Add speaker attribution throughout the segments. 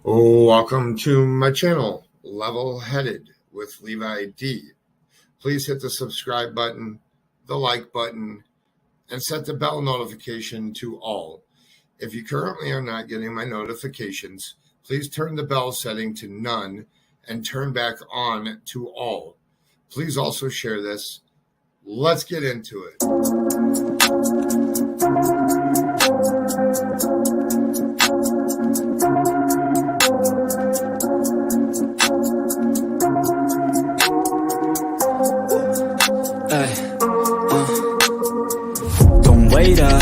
Speaker 1: Welcome to my channel, Level Headed with Levi D. Please hit the subscribe button, the like button, and set the bell notification to all. If you currently are not getting my notifications, please turn the bell setting to none and turn back on to all. Please also share this. Let's get into it.
Speaker 2: Don't wait up,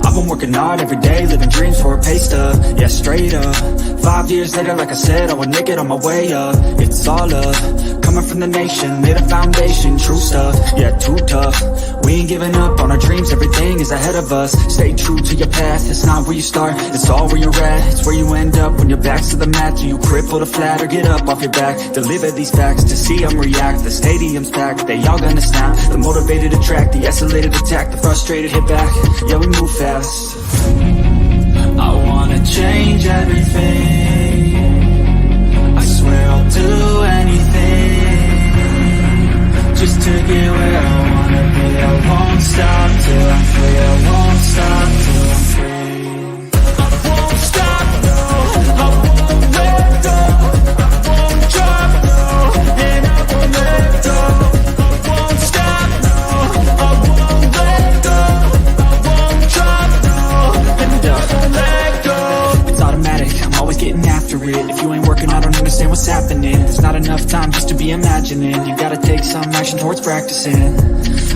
Speaker 2: I've been working hard every day, living dreams for a pay stub, yeah, straight up. 5 years later, like I said, I would make it on my way up. It's all up, coming from the nation, made a foundation, true stuff, yeah, too tough. We ain't giving up on our dreams, everything is ahead of us. Stay true to your path, it's not where you start, it's all where you're at. It's where you end up when your back's to the mat. Do you cripple or flat or get up off your back? Deliver these facts to see them react. The stadium's packed, they all gonna snap. The motivated attract, the escalated attack. The frustrated hit back, yeah, we move fast. I wanna change everything, I swear I'll do anything, just to get where I wanna be. I won't stop till I'm free, I won't stop till I'm free. I won't stop, no, I won't let go, I won't drop, no, and I won't let go. I won't stop, no, I won't let go, I won't drop, no, and I won't let go. It's automatic, I'm always getting after it. If you ain't working, I don't understand what's happening. There's not enough time just to be imagining. You gotta take some action towards practicing.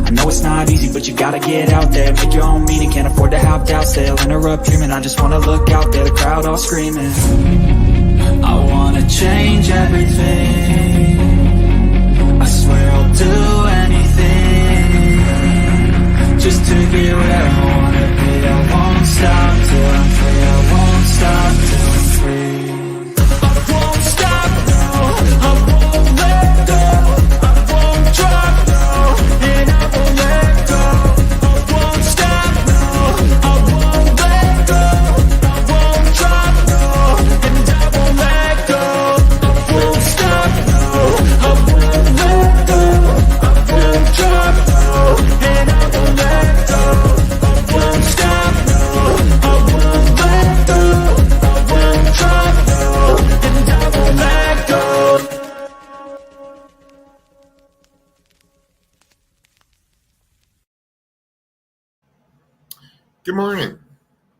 Speaker 2: I know it's not easy, but you gotta get out there, make your own meaning, can't afford to have doubts. They'll interrupt dreaming, I just wanna look out there, the crowd all screaming. I wanna change everything, I swear I'll do anything, just to get where I wanna be. I won't stop till I'm free, I won't stop till I'm free. I won't stop, no, I won't let go, I won't drop, no, and I won't let go. I won't stop, no, I won't let go, I won't drop, no, and I won't let go. I won't stop, no, I won't let go, I won't drop, no, and I won't let go. I won't stop, no, I won't let go, I won't drop, no, and I won't let go.
Speaker 1: Good morning.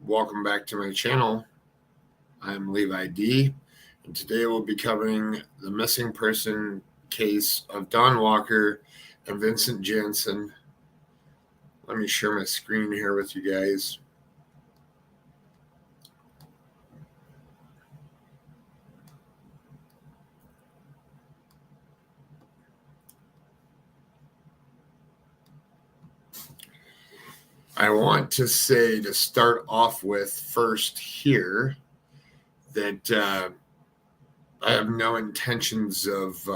Speaker 1: Welcome back to my channel. I'm Levi D, and today we'll be covering the missing person case of Don Walker and Vincent Jansen. Let me share my screen here with you guys. I want to say, to start off with first here, that I have no intentions of,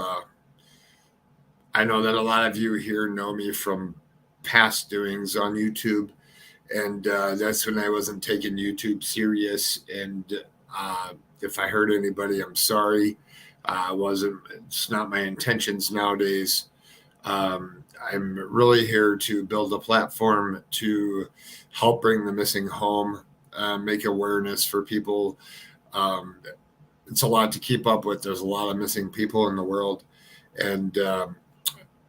Speaker 1: I know that a lot of you here know me from past doings on YouTube, and that's when I wasn't taking YouTube serious, and if I hurt anybody, I'm sorry. It's not my intentions nowadays. I'm really here to build a platform to help bring the missing home, make awareness for people. It's a lot to keep up with. There's a lot of missing people in the world, and I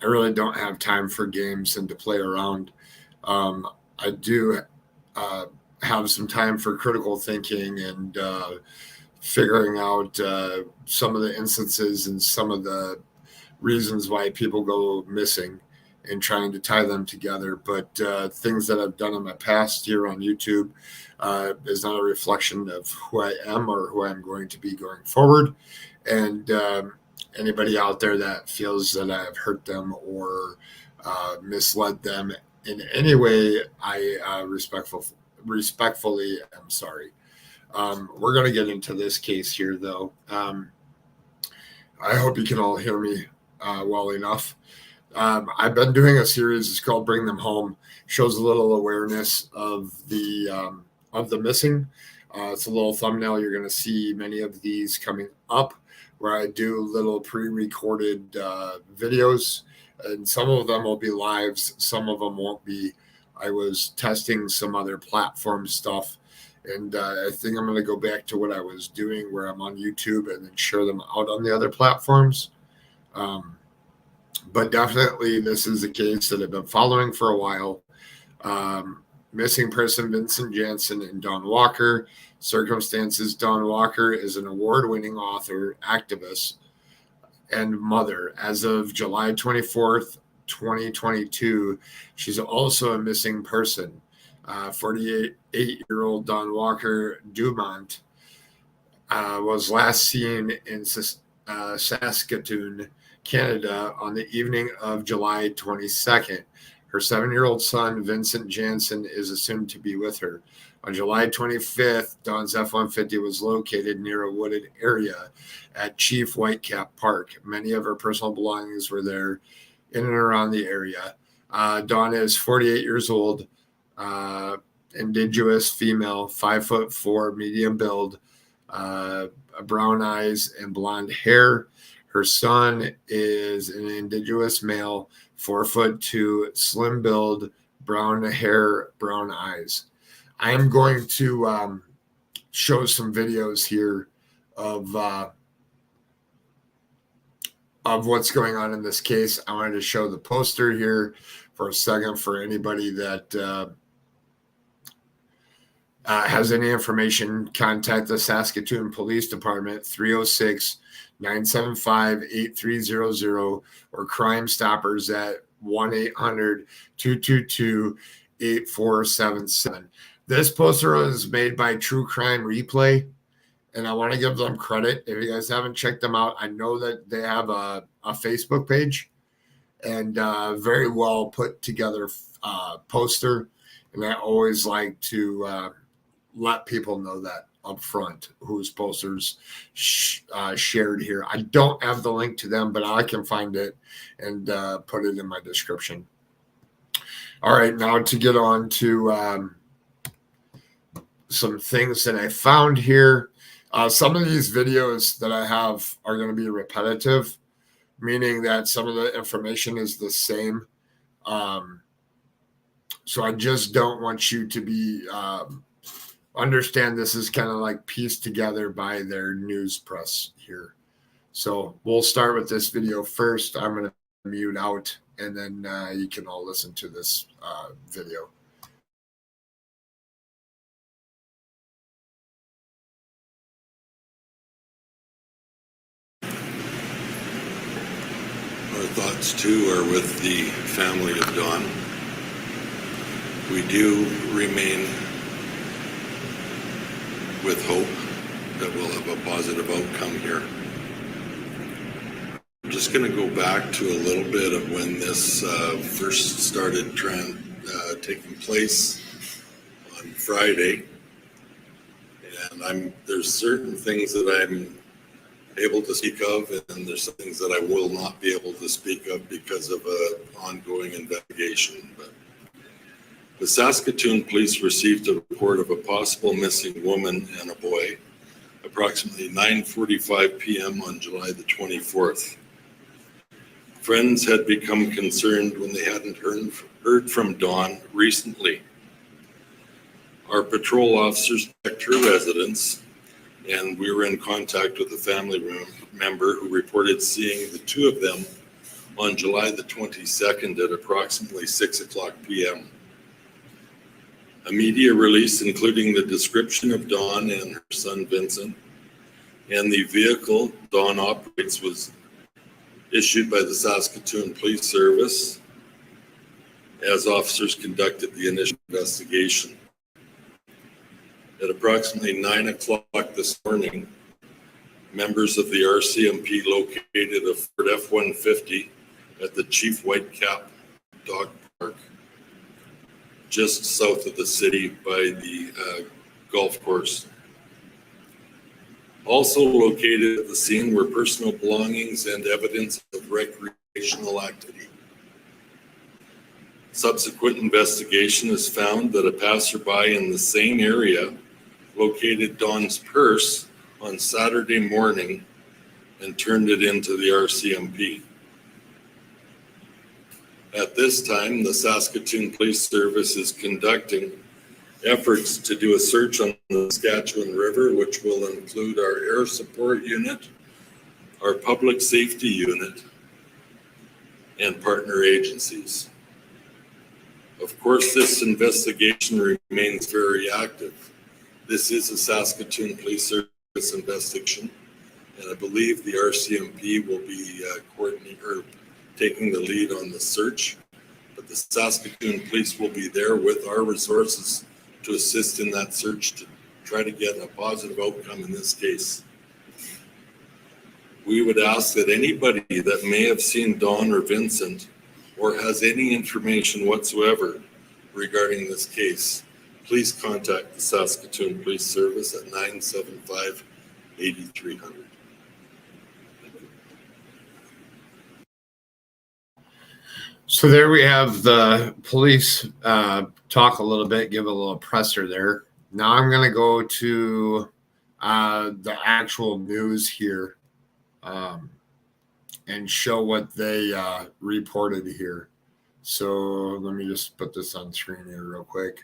Speaker 1: really don't have time for games and to play around. I do have some time for critical thinking and figuring out some of the instances and some of the reasons why people go missing and trying to tie them together. But things that I've done in my past here on YouTube is not a reflection of who I am or who I'm going to be going forward. And anybody out there that feels that I've hurt them or misled them in any way, I respectfully am sorry. We're going to get into this case here, though. I hope you can all hear me well enough. I've been doing a series. It's called "Bring Them Home." Shows a little awareness of the missing. It's a little thumbnail. You're going to see many of these coming up where I do little pre-recorded videos, and some of them will be lives, some of them won't be. I was testing some other platform stuff, and I think I'm going to go back to what I was doing where I'm on YouTube and then share them out on the other platforms. But definitely this is a case that I've been following for a while. Missing person Vincent Jansen and Dawn Walker. Circumstances: Dawn Walker is an award-winning author, activist, and mother. As of July 24th, 2022, she's also a missing person. 48-year-old Dawn Walker Dumont was last seen in Saskatoon, Canada on the evening of July 22nd. Her 7-year-old son, Vincent Jansen, is assumed to be with her. On July 25th, Dawn's F-150 was located near a wooded area at Chief Whitecap Park. Many of her personal belongings were there in and around the area. Dawn is 48 years old, Indigenous female, 5'4", medium build, brown eyes and blonde hair. Her son is an Indigenous male, 4'2", slim build, brown hair, brown eyes. I am going to show some videos here of what's going on in this case. I wanted to show the poster here for a second for anybody that has any information. Contact the Saskatoon Police Department, 306-975-8300, or Crime Stoppers at 1-800-222-8477. This poster was made by True Crime Replay, and I want to give them credit. If you guys haven't checked them out, I know that they have a Facebook page and very well put together poster, and I always like to let people know that up front whose posters shared here. I don't have the link to them, but I can find it and put it in my description. All right, now to get on to some things that I found here. Some of these videos that I have are going to be repetitive, meaning that some of the information is the same. So I just don't want you to be understand this is kind of like pieced together by their news press here. So we'll start with this video first. I'm going to mute out, and then you can all listen to this video.
Speaker 3: Our thoughts too are with the family of Dawn. We do remain with hope that we'll have a positive outcome here. I'm just going to go back to a little bit of when this first started taking place on Friday. And there's certain things that I'm able to speak of, and there's some things that I will not be able to speak of because of an ongoing investigation. But the Saskatoon police received a report of a possible missing woman and a boy approximately 9:45 p.m. on July the 24th. Friends had become concerned when they hadn't heard from Dawn recently. Our patrol officers checked her residence, and we were in contact with a family member who reported seeing the two of them on July the 22nd at approximately 6 o'clock p.m. A media release including the description of Dawn and her son Vincent and the vehicle Dawn operates was issued by the Saskatoon Police Service as officers conducted the initial investigation. At approximately 9 o'clock this morning, members of the RCMP located a Ford F-150 at the Chief Whitecap Dog Park, just south of the city by the golf course. Also located at the scene were personal belongings and evidence of recreational activity. Subsequent investigation has found that a passerby in the same area located Don's purse on Saturday morning and turned it into the RCMP. At this time, the Saskatoon Police Service is conducting efforts to do a search on the Saskatchewan River, which will include our air support unit, our public safety unit, and partner agencies. Of course, this investigation remains very active. This is a Saskatoon Police Service investigation, and I believe the RCMP will be coordinating or taking the lead on the search, but the Saskatoon Police will be there with our resources to assist in that search to try to get a positive outcome in this case. We would ask that anybody that may have seen Don or Vincent or has any information whatsoever regarding this case, please contact the Saskatoon Police Service at 975-8300.
Speaker 1: So there we have the police talk a little bit, give a little presser there. Now I'm going to go to the actual news here and show what they reported here. So let me just put this on screen here real quick.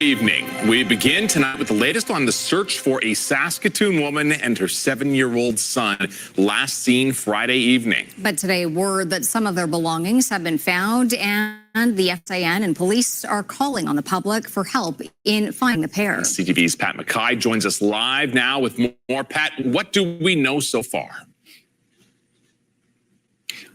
Speaker 4: Evening. We begin tonight with the latest on the search for a Saskatoon woman and her 7-year-old son, last seen Friday evening.
Speaker 5: But today, word that some of their belongings have been found, and the FSIN and police are calling on the public for help in finding the pair.
Speaker 4: CTV's Pat McKay joins us live now with more. Pat, what do we know so far?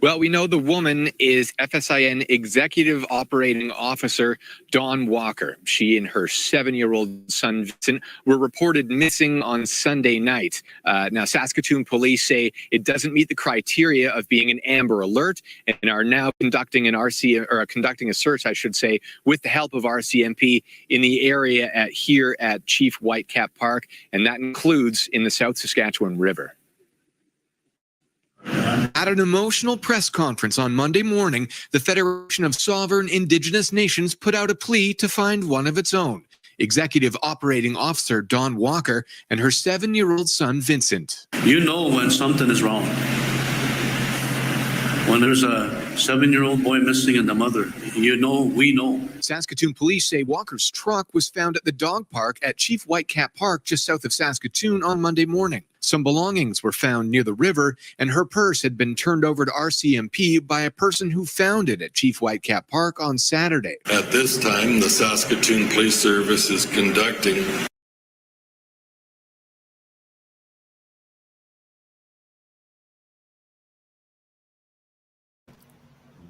Speaker 6: Well, we know the woman is FSIN Executive Operating Officer Dawn Walker. She and her 7-year-old son, Vincent, were reported missing on Sunday night. Now, Saskatoon police say it doesn't meet the criteria of being an Amber Alert and are now conducting a search, I should say, with the help of RCMP in the area here at Chief Whitecap Park, and that includes in the South Saskatchewan River. At an emotional press conference on Monday morning, the Federation of Sovereign Indigenous Nations put out a plea to find one of its own. Executive Operating Officer Dawn Walker and her 7-year-old son Vincent.
Speaker 7: You know when something is wrong. When there's a 7-year-old boy missing and the mother, you know, we know.
Speaker 6: Saskatoon police say Walker's truck was found at the dog park at Chief Whitecap Park just south of Saskatoon on Monday morning. Some belongings were found near the river, and her purse had been turned over to RCMP by a person who found it at Chief Whitecap Park on Saturday.
Speaker 3: At this time, the Saskatoon Police Service is conducting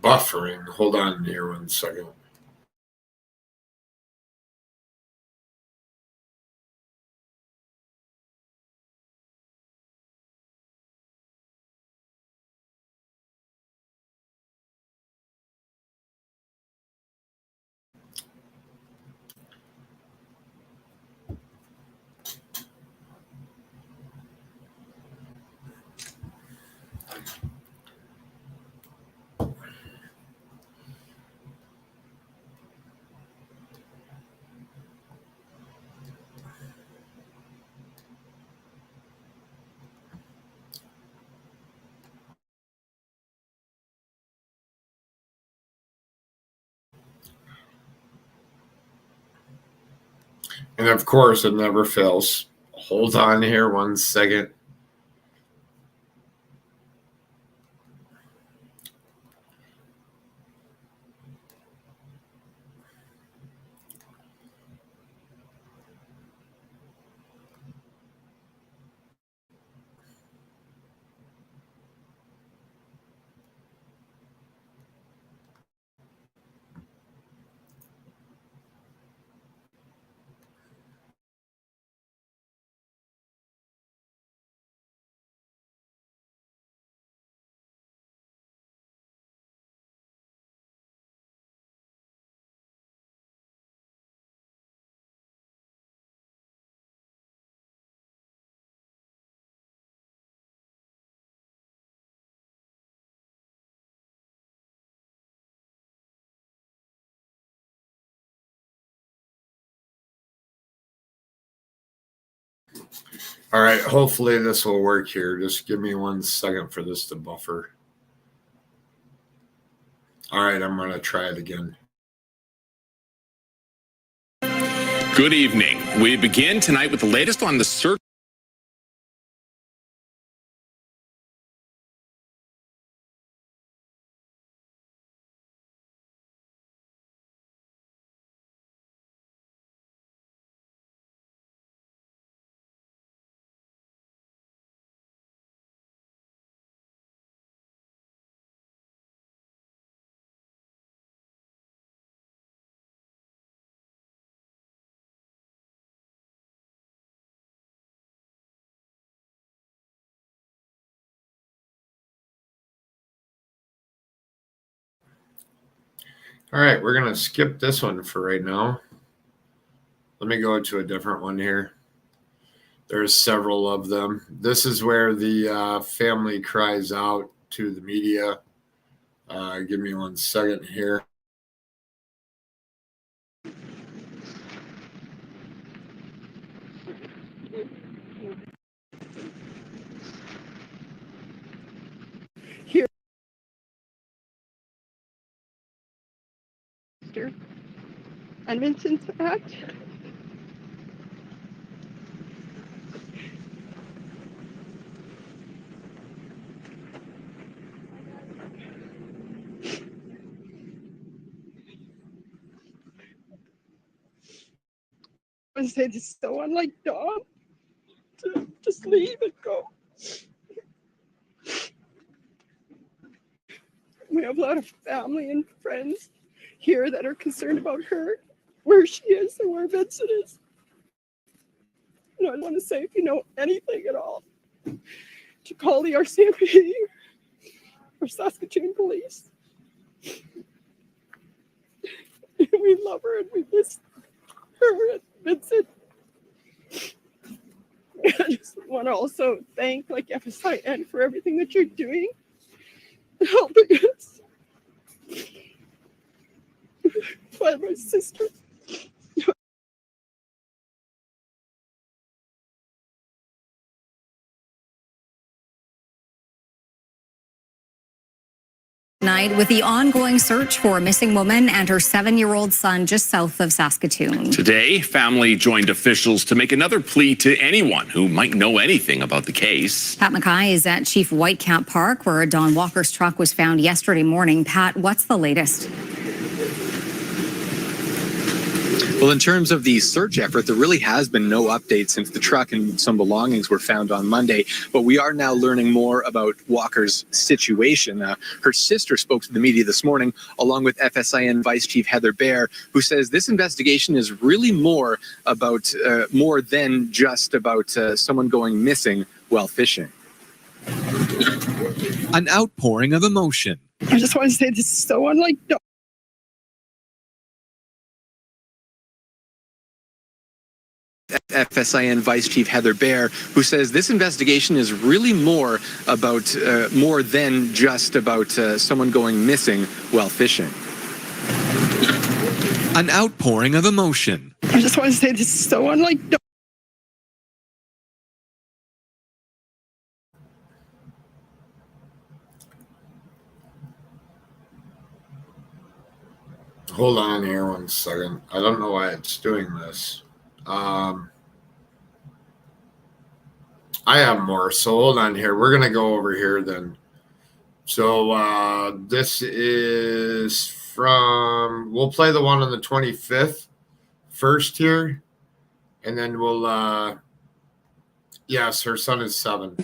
Speaker 1: buffering. Hold on here 1 second. And of course, it never fails. Hold on here 1 second. All right, hopefully this will work here. Just give me 1 second for this to buffer. All right, I'm going to try it again.
Speaker 4: Good evening. We begin tonight with the latest on the search.
Speaker 1: All right, we're going to skip this one for right now. Let me go to a different one here. There's several of them. This is where the family cries out to the media. Give me 1 second here.
Speaker 8: And Vincent's act. I say this is so unlike Dawn to just leave and go. We have a lot of family and friends here that are concerned about her, where she is and where Vincent is. And I want to say, if you know anything at all, to call the RCMP or Saskatoon Police. We love her and we miss her and Vincent. I just want to also thank FSIN for everything that you're doing, helping us. Find my sister.
Speaker 5: Night with the ongoing search for a missing woman and her 7-year-old son just south of Saskatoon.
Speaker 4: Today, family joined officials to make another plea to anyone who might know anything about the case.
Speaker 5: Pat Mackay is at Chief Whitecap Park, where Don Walker's truck was found yesterday morning. Pat, what's the latest?
Speaker 6: Well, in terms of the search effort, there really has been no update since the truck and some belongings were found on Monday. But we are now learning more about Walker's situation. Her sister spoke to the media this morning, along with FSIN Vice Chief Heather Bear, who says this investigation is really more than just about someone going missing while fishing.
Speaker 9: An outpouring of emotion.
Speaker 8: I just want to say this is so unlike Dawn.
Speaker 6: FSIN Vice Chief Heather Bear, who says this investigation is really more than just about someone going missing while fishing.
Speaker 9: An outpouring of emotion.
Speaker 8: I just want to say this is so unlike Dawn.
Speaker 1: Hold on here 1 second. I don't know why it's doing this. I have more, so hold on here. We're going to go over here then. So this is from, we'll play the one on the 25th first here, and then we'll, yes, her son is 7.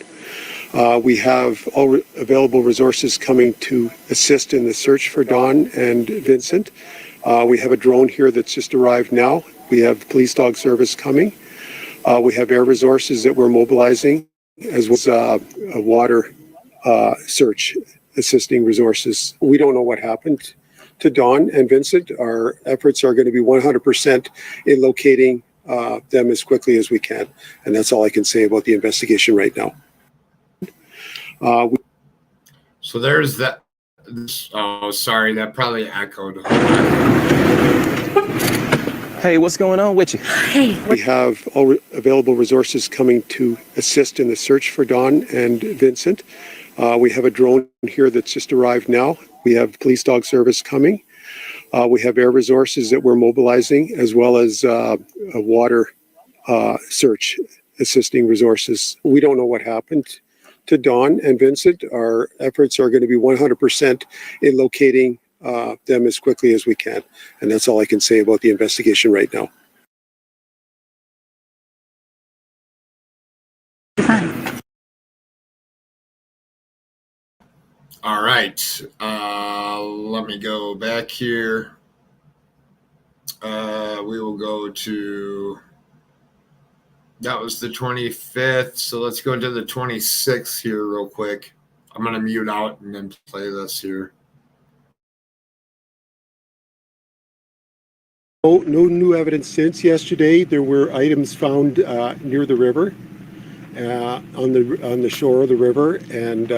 Speaker 10: We have all available resources coming to assist in the search for Dawn and Vincent. We have a drone here that's just arrived now. We have police dog service coming. We have air resources that we're mobilizing, as well as a water search assisting resources. We don't know what happened to Dawn and Vincent. Our efforts are going to be 100% in locating them as quickly as we can. And that's all I can say about the investigation right now.
Speaker 1: So there's that. Oh, sorry, that probably echoed.
Speaker 11: Hey, what's going on with you?
Speaker 10: We have all available resources coming to assist in the search for Dawn and Vincent. We have a drone here that's just arrived now. We have police dog service coming. We have air resources that we're mobilizing, as well as a water search assisting resources. We don't know what happened to Dawn and Vincent. Our efforts are going to be 100% in locating them as quickly as we can. And that's all I can say about the investigation right now.
Speaker 1: All right. Let me go back here. We will go to, that was the 25th. So let's go to the 26th here real quick. I'm going to mute out and then play this here.
Speaker 10: No new evidence since yesterday. There were items found near the river, on the shore of the river, and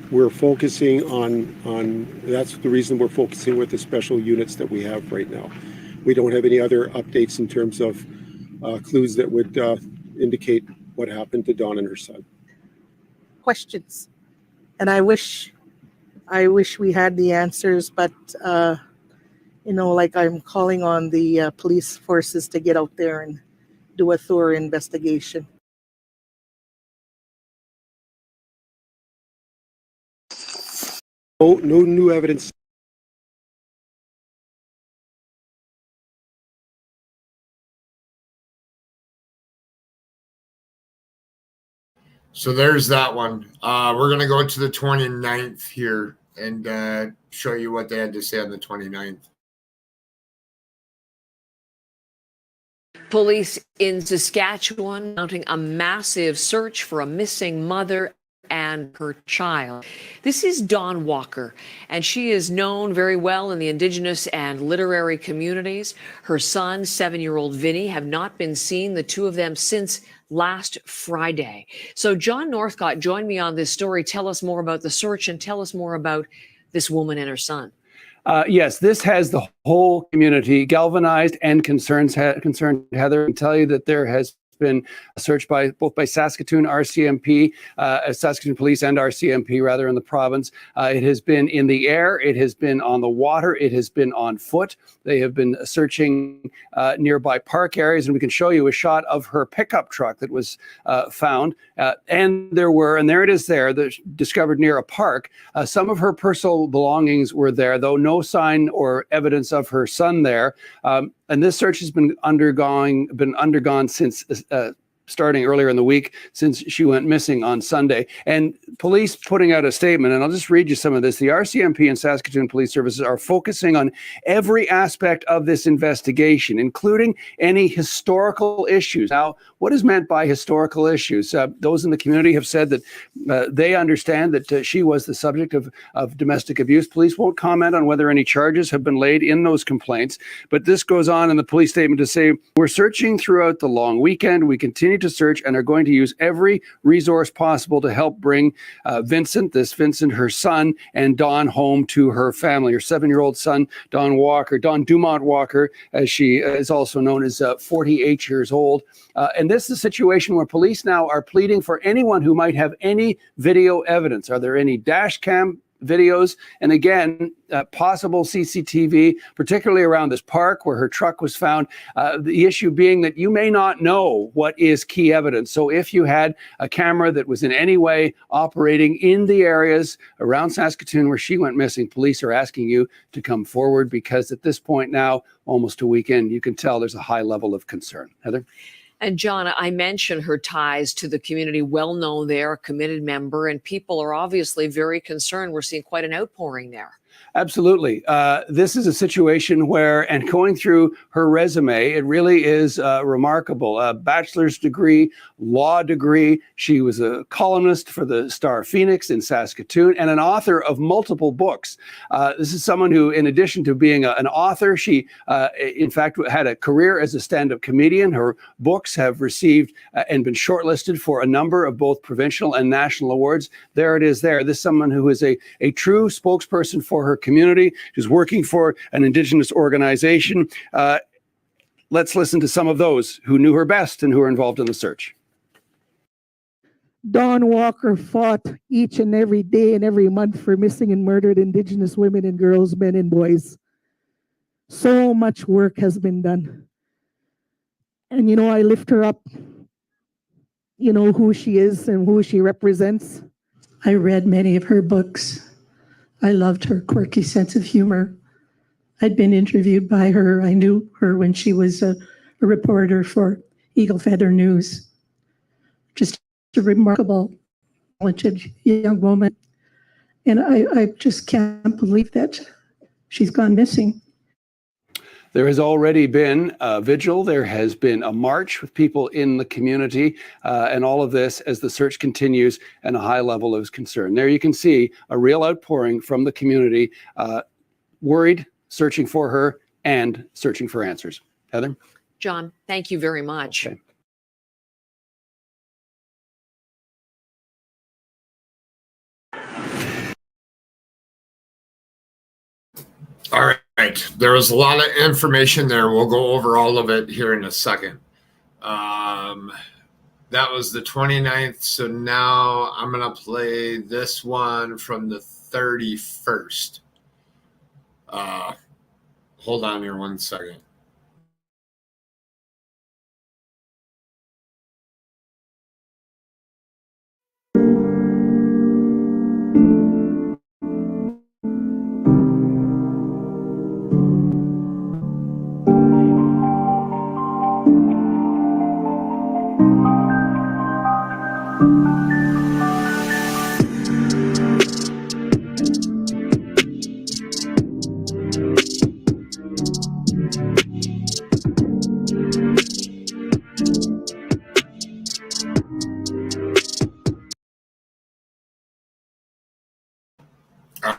Speaker 10: we're focusing on that's the reason we're focusing with the special units that we have right now. We don't have any other updates in terms of clues that would indicate what happened to Dawn and her son.
Speaker 12: Questions, and I wish we had the answers, but like I'm calling on the police forces to get out there and do a thorough investigation.
Speaker 10: No new evidence.
Speaker 1: So there's that one. We're going to go to the 29th here and show you what they had to say on the 29th.
Speaker 13: Police in Saskatchewan mounting a massive search for a missing mother and her child. This is Dawn Walker, and she is known very well in the Indigenous and literary communities. Her son, 7-year-old Vinny, have not been seen, the two of them, since last Friday. So John Northcott joined me on this story. Tell us more about the search and tell us more about this woman and her son.
Speaker 14: Yes, this has the whole community galvanized and concerned, Heather. I can tell you that there has been a search by Saskatoon RCMP, Saskatoon Police and RCMP rather in the province. It has been in the air, it has been on the water, it has been on foot. They have been searching nearby park areas, and we can show you a shot of her pickup truck that was found. And there it is there, discovered near a park. Some of her personal belongings were there, though no sign or evidence of her son there. And this search has been undergone since starting earlier in the week, since she went missing on Sunday. And police putting out a statement, and I'll just read you some of this. The RCMP and Saskatoon Police Services are focusing on every aspect of this investigation, including any historical issues. Now, what is meant by historical issues? Those in the community have said that they understand that she was the subject of domestic abuse. Police won't comment on whether any charges have been laid in those complaints. But this goes on in the police statement to say, we're searching throughout the long weekend. We continue to search and are going to use every resource possible to help bring Vincent, her son, and Dawn home to her family. Her 7-year-old son, Dawn Dumont Walker, as she is also known, is 48 years old. And this is a situation where police now are pleading for anyone who might have any video evidence. Are there any dash cam videos? And again, possible CCTV, particularly around this park where her truck was found. The issue being that you may not know what is key evidence. So if you had a camera that was in any way operating in the areas around Saskatoon where she went missing, police are asking you to come forward, because at this point now, almost a weekend, you can tell there's a high level of concern. Heather?
Speaker 13: And John, I mentioned her ties to the community, well known there, a committed member, and people are obviously very concerned. We're seeing quite an outpouring there.
Speaker 14: Absolutely. This is a situation where, and going through her resume, it really is remarkable. A bachelor's degree, law degree. She was a columnist for the Star Phoenix in Saskatoon and an author of multiple books. This is someone who, in addition to being an author, she, in fact, had a career as a stand-up comedian. Her books have received and been shortlisted for a number of both provincial and national awards. There it is there. This is someone who is a true spokesperson for her community. She's working for an Indigenous organization. let's listen to some of those who knew her best and who are involved in the search.
Speaker 12: Dawn Walker fought each and every day and every month for missing and murdered Indigenous women and girls, men and boys. So much work has been done. And, I lift her up, who she is and who she represents.
Speaker 11: I read many of her books. I loved her quirky sense of humor. I'd been interviewed by her. I knew her when she was a reporter for Eagle Feather News. Just a remarkable, talented young woman. And I just can't believe that she's gone missing.
Speaker 14: There has already been a vigil. There has been a march with people in the community, and all of this as the search continues and a high level of concern. There you can see a real outpouring from the community, worried, searching for her, and searching for answers. Heather?
Speaker 13: John, thank you very much.
Speaker 14: Okay.
Speaker 1: All right. There was a lot of information there. We'll go over all of it here in a second. That was the 29th. So now I'm going to play this one from the 31st. Hold on here 1 second.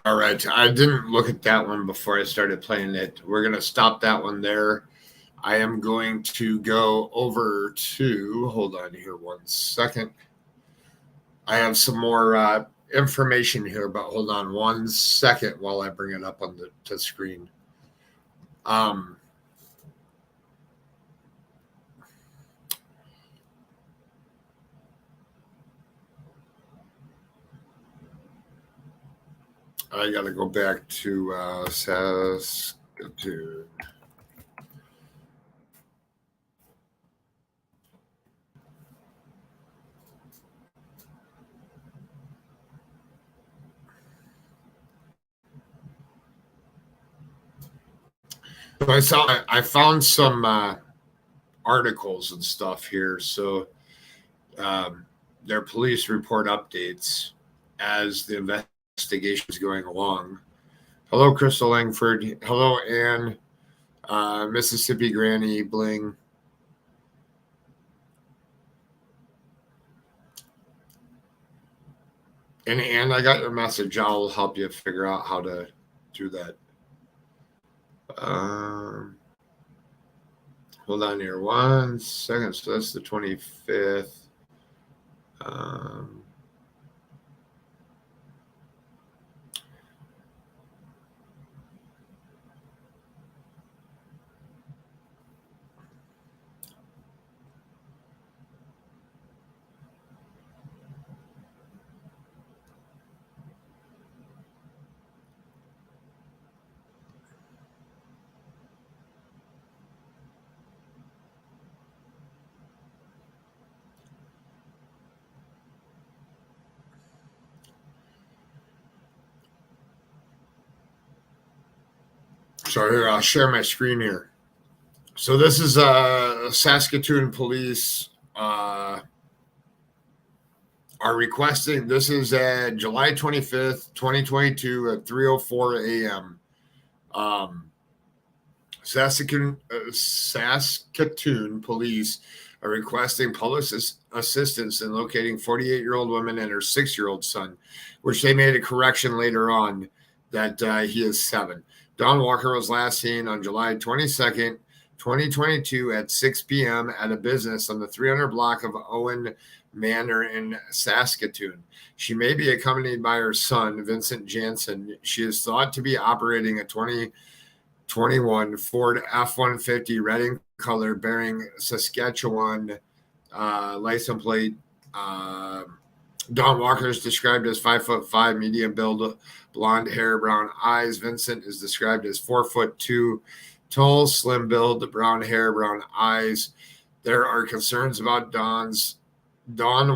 Speaker 1: All right. I didn't look at that one before I started playing it. We're going to stop that one there. I am going to go over to, hold on here 1 second. I have some more information here, but hold on 1 second while I bring it up on the screen. I got to go back to Saskatoon. So I found some articles and stuff here. So their police report updates as the investigation is going along. Hello, Crystal Langford. Hello, Ann. Mississippi Granny Bling. And Ann, I got your message. I'll help you figure out how to do that. Hold on here 1 second. So that's the 25th. So here, I'll share my screen here. So this is Saskatoon police are requesting, this is at July 25th, 2022 at 3:04 a.m. Saskatoon police are requesting police assistance in locating 48-year-old woman and her 6-year-old son, which they made a correction later on that he is 7. Dawn Walker was last seen on July 22nd, 2022 at 6 p.m. at a business on the 300 block of Owen Manor in Saskatoon. She may be accompanied by her son, Vincent Jansen. She is thought to be operating a 21 Ford F-150 red in color bearing Saskatchewan license plate. Don Walker is described as 5'5", medium build, blonde hair, brown eyes. Vincent is described as 4'2", tall, slim build, brown hair, brown eyes. There are concerns about Dawn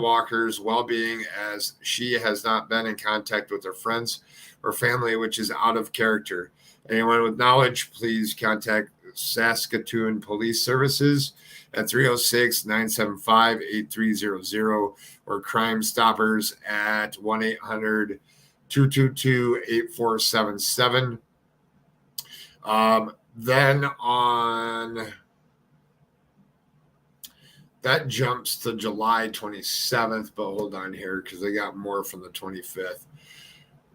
Speaker 1: Walker's well-being as she has not been in contact with her friends or family, which is out of character. Anyone with knowledge, please contact Saskatoon Police Services at 306-975-8300 or Crime Stoppers at 1-800-222-8477. Then on that jumps to July 27th, but hold on here because I got more from the 25th.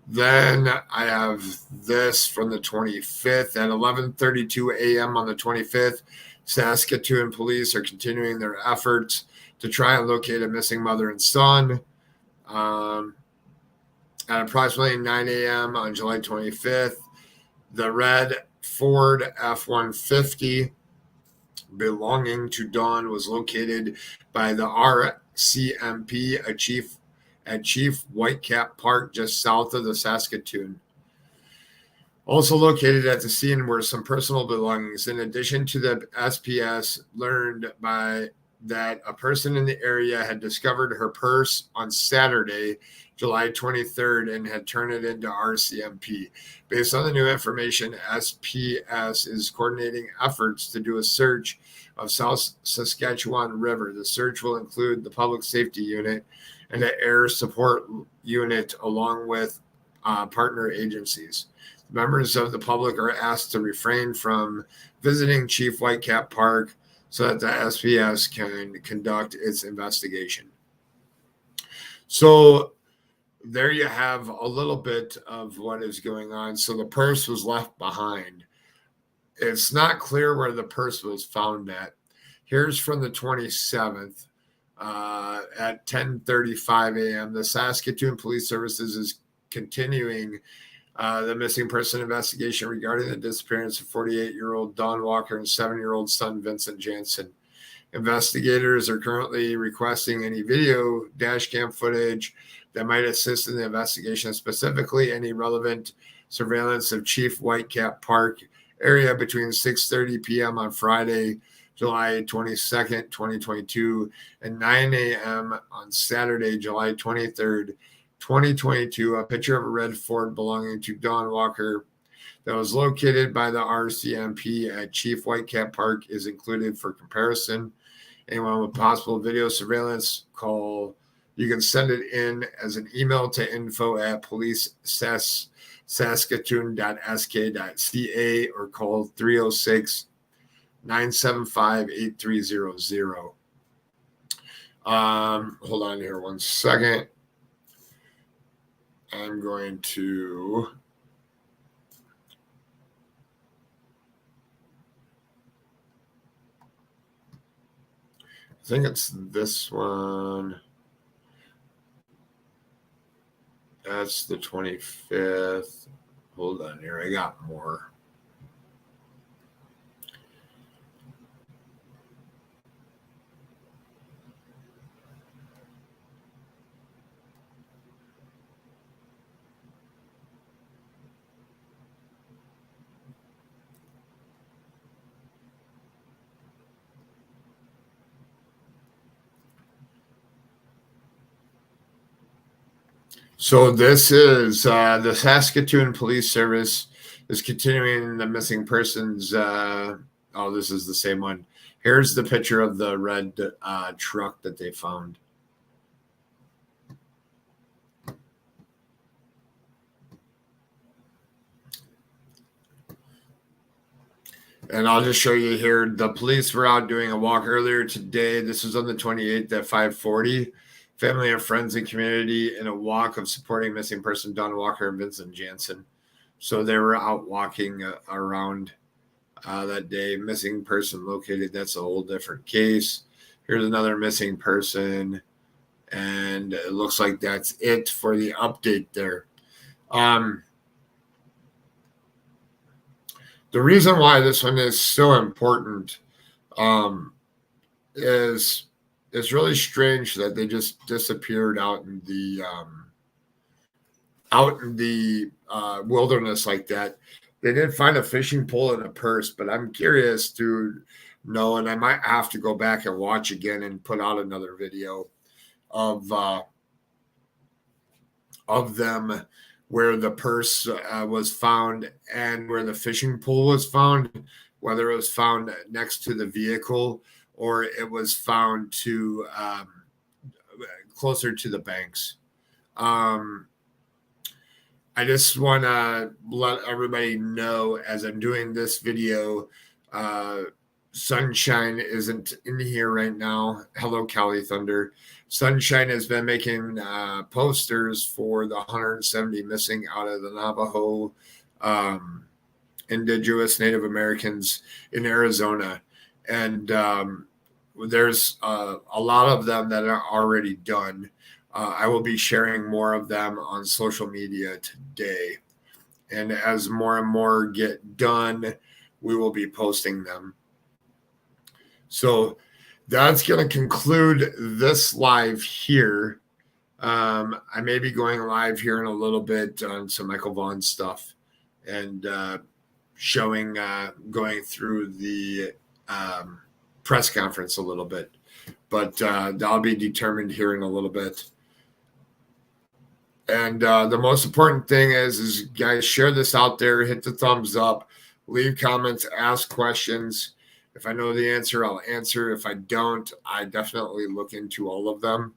Speaker 1: Then I have this from the 25th at 11:32 a.m. on the 25th. Saskatoon police are continuing their efforts to try and locate a missing mother and son. At approximately 9 a.m. on July 25th, the red Ford F-150 belonging to Dawn was located by the RCMP at Chief Whitecap Park, just south of the Saskatoon. Also located at the scene were some personal belongings. In addition to the SPS, learned that a person in the area had discovered her purse on Saturday, July 23rd, and had turned it into RCMP. Based on the new information, SPS is coordinating efforts to do a search of South Saskatchewan River. The search will include the Public Safety Unit and the Air Support Unit, along with partner agencies. Members of the public are asked to refrain from visiting Chief Whitecap Park so that the SPS can conduct its investigation. So there you have a little bit of what is going on. So the purse was left behind. It's not clear where the purse was found at. Here's from the 27th at 10:35 a.m. The Saskatoon Police Services is continuing the missing person investigation regarding the disappearance of 48-year-old Dawn Walker and 7-year-old son Vincent Jansen. Investigators are currently requesting any video dash cam footage that might assist in the investigation, specifically any relevant surveillance of Chief Whitecap Park area between 6:30 p.m. on Friday, July 22nd, 2022, and 9 a.m. on Saturday, July 23rd, 2022. A picture of a red Ford belonging to Dawn Walker that was located by the RCMP at Chief Whitecap Park is included for comparison. Anyone with possible video surveillance, call. You can send it in as an email to info@policesaskatoon.sk.ca or call 306-975-8300. Hold on here one second. I'm going to I think it's this one. That's the 25th. Hold on here. I got more. So this is the Saskatoon Police Service is continuing the missing persons. This is the same one. Here's the picture of the red truck that they found. And I'll just show you here. The police were out doing a walk earlier today. This was on the 28th at 5:40. Family and friends and community in a walk of supporting missing person Dawn Walker and Vincent Jansen. So they were out walking around that day. Missing person located. That's a whole different case. Here's another missing person. And it looks like that's it for the update there. the reason why this one is so important is it's really strange that they just disappeared out in the wilderness like that. They did find a fishing pole and a purse, but I'm curious to know, and I might have to go back and watch again and put out another video of them where the purse was found and where the fishing pole was found, whether it was found next to the vehicle or it was found to closer to the banks. I just want to let everybody know as I'm doing this video, Sunshine isn't in here right now. Hello, Cali Thunder. Sunshine has been making posters for the 170 missing out of the Navajo indigenous Native Americans in Arizona. And there's a lot of them that are already done. I will be sharing more of them on social media today. And as more and more get done, we will be posting them. So that's going to conclude this live here. I may be going live here in a little bit on some Michael Vaughn stuff and showing, going through the press conference a little bit. But that'll be determined here in a little bit. And the most important thing is guys, share this out there, hit the thumbs up, leave comments, ask questions. If I know the answer, I'll answer. If I don't, I definitely look into all of them.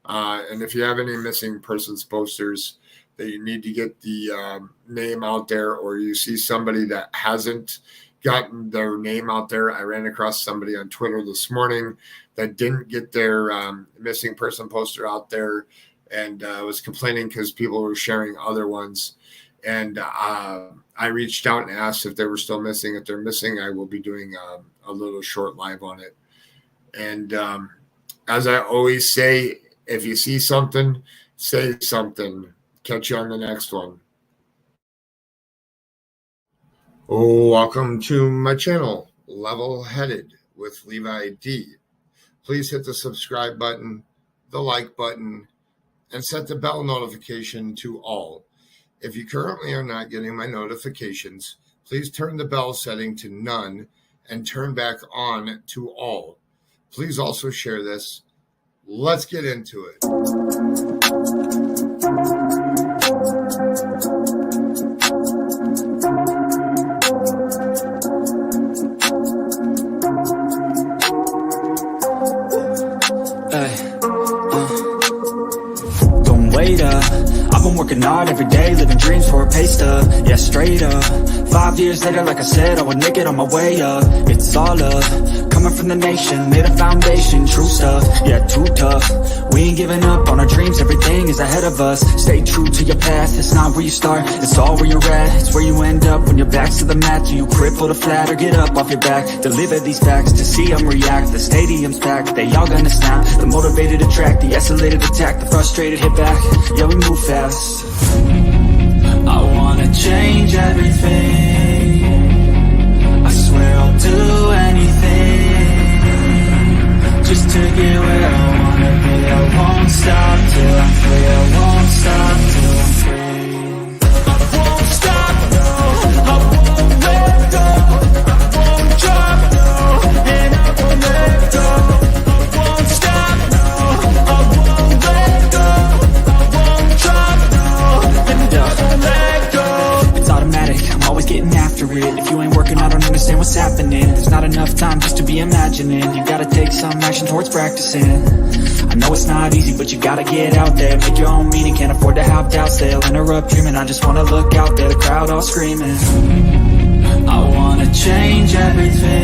Speaker 1: And if you have any missing persons posters that you need to get the name out there, or you see somebody that hasn't gotten their name out there. I ran across somebody on Twitter this morning that didn't get their missing person poster out there, and was complaining because people were sharing other ones. And I reached out and asked if they were still missing. If they're missing, I will be doing a little short live on it. And as I always say, if you see something, say something. Catch you on the next one. Welcome to my channel, Level Headed with Levi D. Please hit the subscribe button, the like button, and set the bell notification to all. If you currently are not getting my notifications, please turn the bell setting to none and turn back on to all. Please also share this. Let's get into it.
Speaker 2: Don't wait up. I've been working hard every day, living dreams for a pay stub. Yeah, straight up. 5 years later, like I said, I would make it on my way up. It's all up, coming from the nation, made a foundation, true stuff. Yeah, too tough. We ain't giving up on our dreams, everything is ahead of us. Stay true to your path, it's not where you start, it's all where you're at. It's where you end up when your back's to the mat. Do you cripple the flat or get up off your back? Deliver these facts to see them react. The stadium's packed, they all gonna snap. The motivated attract, the escalated attack. The frustrated hit back, yeah, we move fast. I wanna change everything. I swear I'll do anything just to get where I wanna be. I won't stop till I'm free. I won't stop till I'm free. I won't stop, no. I won't let go. I won't drop, no. And I won't let go. I won't stop, no. I won't let go. I won't drop, no. And I won't let go. It's automatic, I'm always getting after it. If you ain't working, I don't understand what's happening. There's not enough time just to be imagining. You gotta take some action towards practicing. I know it's not easy, but you gotta get out there. Make your own meaning, can't afford to have doubts. They'll interrupt dreaming, I just wanna look out there. The crowd all screaming. I wanna change everything.